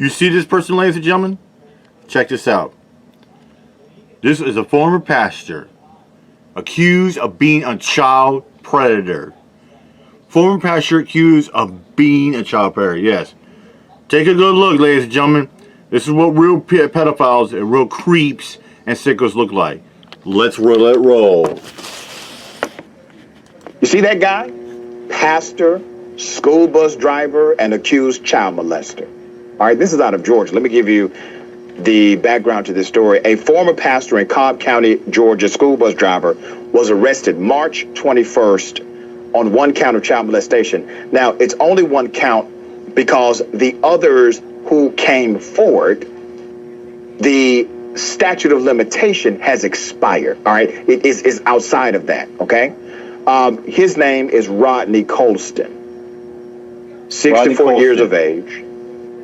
You see this person, ladies and gentlemen? Check this out. This is a former pastor accused of being a child predator. Former pastor accused of being a child predator, yes. Take a good look, ladies and gentlemen. This is what real pedophiles and real creeps and sickos look like. Let's roll it roll. You see that guy? Pastor, school bus driver, and accused child molester. All right, this is out of Georgia. Let me give you the background to this story. A former pastor in Cobb County, Georgia, school bus driver was arrested March 21st on one count of child molestation. Now, it's only one count because the others who came forward, the statute of limitation has expired. All right, it is outside of that. Okay, his name is Rodney Colston, 64 years of age,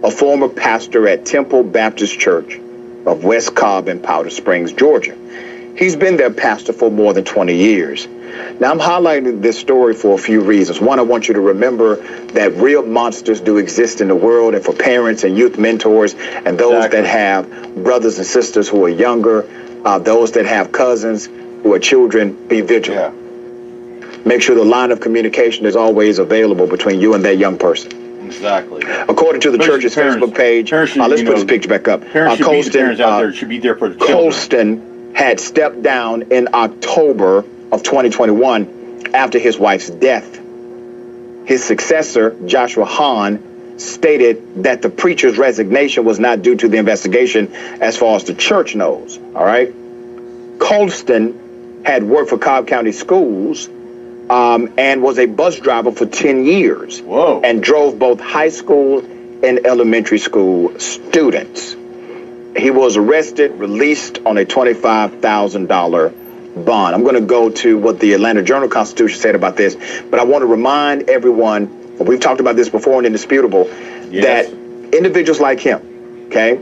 a former pastor at Temple Baptist Church of West Cobb in Powder Springs, Georgia. He's been their pastor for more than 20 years. Now, I'm highlighting this story for a few reasons. One, I want you to remember that real monsters do exist in the world, and for parents and youth mentors and those that have brothers and sisters who are younger, those that have cousins who are children, be vigilant. Yeah. Make sure the line of communication is always available between you and that young person. Exactly. According to the church's Facebook page, let's put this picture back up. Colston had stepped down in October of 2021 after his wife's death. His successor, Joshua Hahn, stated that the preacher's resignation was not due to the investigation as far as the church knows. All right. Colston had worked for Cobb County Schools and was a bus driver for 10 years. Whoa. And drove both high school and elementary school students. He was arrested, released on a $25,000 bond. I'm going to go to what the Atlanta Journal-Constitution said about this, but I want to remind everyone, we've talked about this before and indisputable, that individuals like him, okay,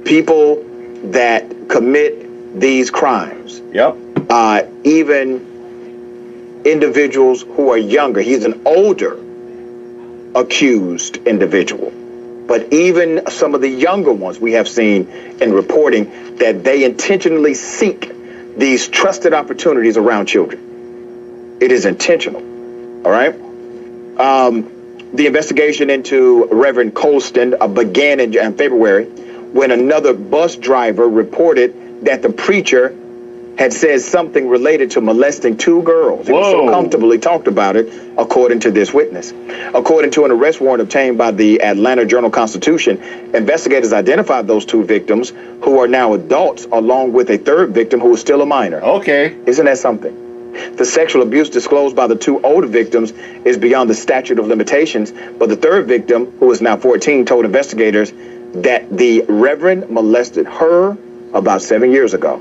people that commit these crimes, even individuals who are younger, he's an older accused individual, but even some of the younger ones we have seen in reporting that they intentionally seek these trusted opportunities around children. It is intentional. All right. The investigation into Reverend Colston began in February when another bus driver reported that the preacher had said something related to molesting two girls. He was so comfortable, he talked about it, according to this witness. According to an arrest warrant obtained by the Atlanta Journal-Constitution, investigators identified those two victims who are now adults, along with a third victim who is still a minor. Okay. Isn't that something? The sexual abuse disclosed by the two older victims is beyond the statute of limitations, but the third victim, who is now 14, told investigators that the Reverend molested her about 7 years ago,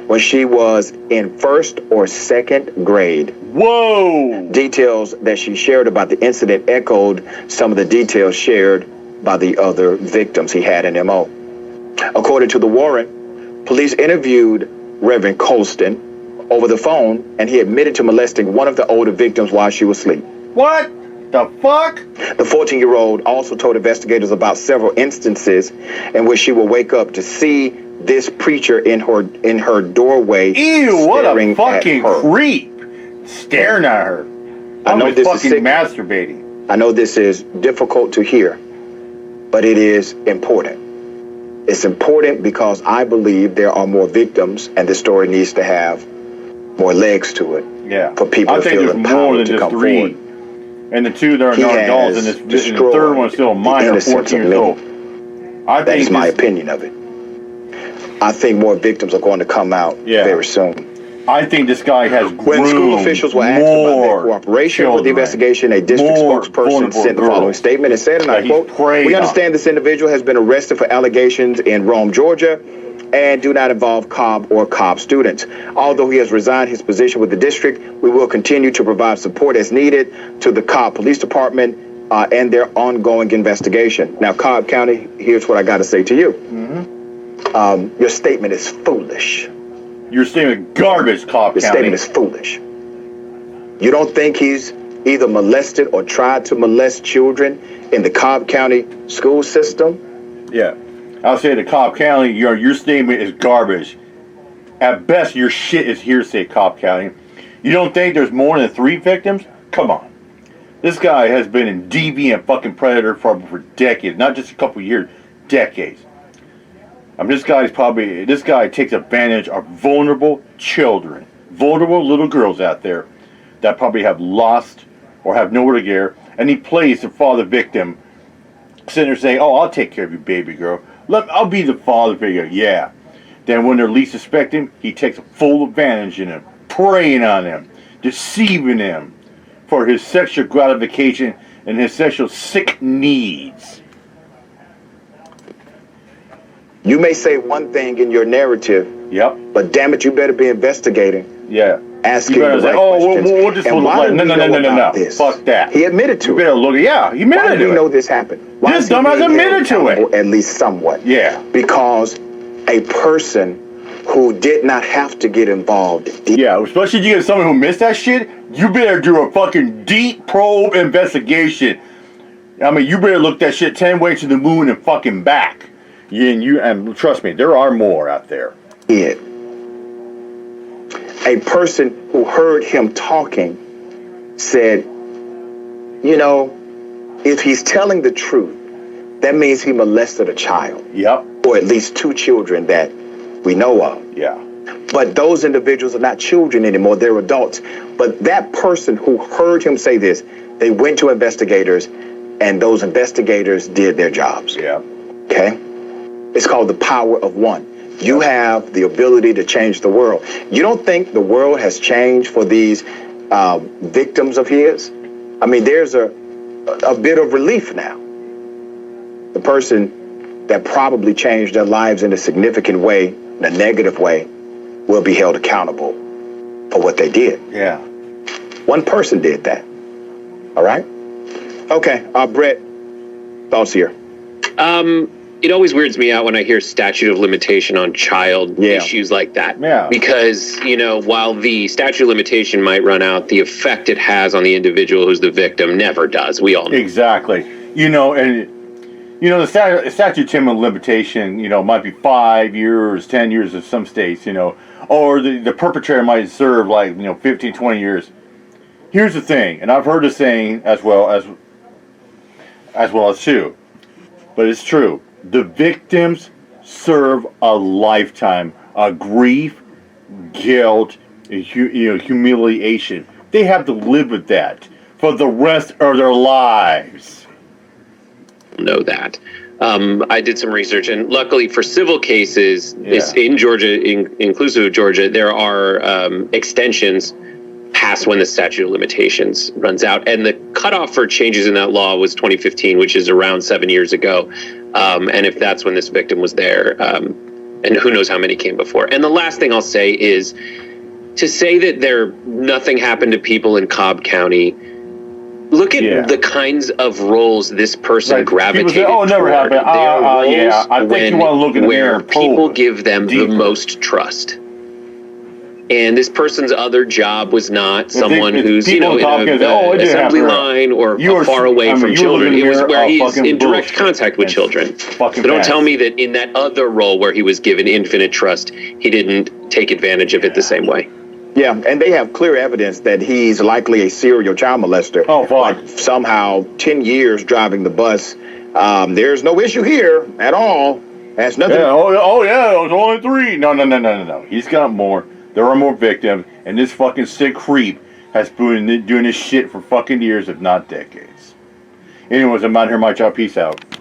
when she was in first or second grade. Whoa! Details that she shared about the incident echoed some of the details shared by the other victims. He had an Ch0mo. According to the warrant, police interviewed Reverend Colston over the phone, and he admitted to molesting one of the older victims while she was asleep. What the fuck? The 14-year-old also told investigators about several instances in which she would wake up to see this preacher in her doorway. Ew, what a fucking creep. Staring at her. I know this fucking is masturbating. I know this is difficult to hear, but it is important. It's important because I believe there are more victims, and this story needs to have more legs to it. Yeah. For people to feel empowered to come forward. And the two that are not adults, and the third one is still a minor, 14 years old. That is my opinion of it. I think more victims are going to come out very soon. I think this guy has When school officials were asked about their cooperation with the investigation, a district spokesperson sent the following statement and said, and I quote, "We understand this individual has been arrested for allegations in Rome, Georgia, and do not involve Cobb or Cobb students. Although he has resigned his position with the district, we will continue to provide support as needed to the Cobb Police Department and their ongoing investigation." Now, Cobb County, here's what I got to say to you. Your statement is foolish. Your statement garbage, Cobb County. Your statement is foolish. You don't think he's either molested or tried to molest children in the Cobb County school system? Yeah. I'll say to Cobb County, your statement is garbage. At best, your shit is hearsay, Cobb County. You don't think there's more than 3 victims? Come on. This guy has been a deviant fucking predator for decades. Not just a couple years, decades. I mean, this guy takes advantage of vulnerable children. Vulnerable little girls out there that probably have lost or have nowhere to go. And he plays the father victim, sitting there saying, oh, I'll take care of you, baby girl. I'll be the father figure. Yeah. Then when they're least suspecting, he takes full advantage in them, preying on them, deceiving them for his sexual gratification and his sexual sick needs. You may say one thing in your narrative, Yep. but damn it, you better be investigating. Yeah. Asking You better the say, right oh, questions. we'll just And why do we know about no. this? Fuck that. He admitted to You it. better look. Yeah, he admitted Why to do we it. know this happened? Why This is he dumbass being admitted held to it. accountable, at least somewhat. Yeah. Because a person who did not have to get involved. Yeah, especially if you get someone who missed that shit, you better do a fucking deep probe investigation. I mean, you better look that shit 10 ways to the moon and fucking back. And trust me, there are more out there. Did. A person who heard him talking said, you know, if he's telling the truth, that means he molested a child. Yep. Or at least 2 children that we know of. Yeah. But those individuals are not children anymore, they're adults. But that person who heard him say this, they went to investigators, and those investigators did their jobs. Yeah. Okay? It's called the power of one. You have the ability to change the world. You don't think the world has changed for these victims of his? I mean, there's a bit of relief now. The person that probably changed their lives in a significant way, in a negative way, will be held accountable for what they did. Yeah. One person did that. All right? Okay, Brett, thoughts here. It always weirds me out when I hear statute of limitation on child issues like that. Yeah. Because, you know, while the statute of limitation might run out, the effect it has on the individual who's the victim never does. We all know. Exactly. You know, and the statute of limitation, might be 5 years, 10 years in some states, or the perpetrator might serve 15, 20 years. Here's the thing, and I've heard the saying as well as too, but it's true. The victims serve a lifetime of grief, guilt, and humiliation. They have to live with that for the rest of their lives. Know that. I did some research, and luckily for civil cases, it's in Georgia, inclusive of Georgia, there are extensions past when the statute of limitations runs out. And the cutoff for changes in that law was 2015, which is around 7 years ago. And if that's when this victim was there, and who knows how many came before. And the last thing I'll say is to say that nothing happened to people in Cobb County. Look at the kinds of roles this person gravitated say, oh, it never toward. happened. I think you want to look in the mirror where people give them the most trust. And this person's other job was not someone who's, in an assembly line or far away from children. It was where he's in direct contact with children. So don't tell me that in that other role where he was given infinite trust, he didn't take advantage of it the same way. Yeah, and they have clear evidence that he's likely a serial child molester. Oh, fuck. Like somehow 10 years driving the bus. There's no issue here at all. That's nothing. Yeah, it was only 3. No. He's got more. There are more victims, and this fucking sick creep has been doing this shit for fucking years, if not decades. Anyways, I'm out here, my job. Peace out.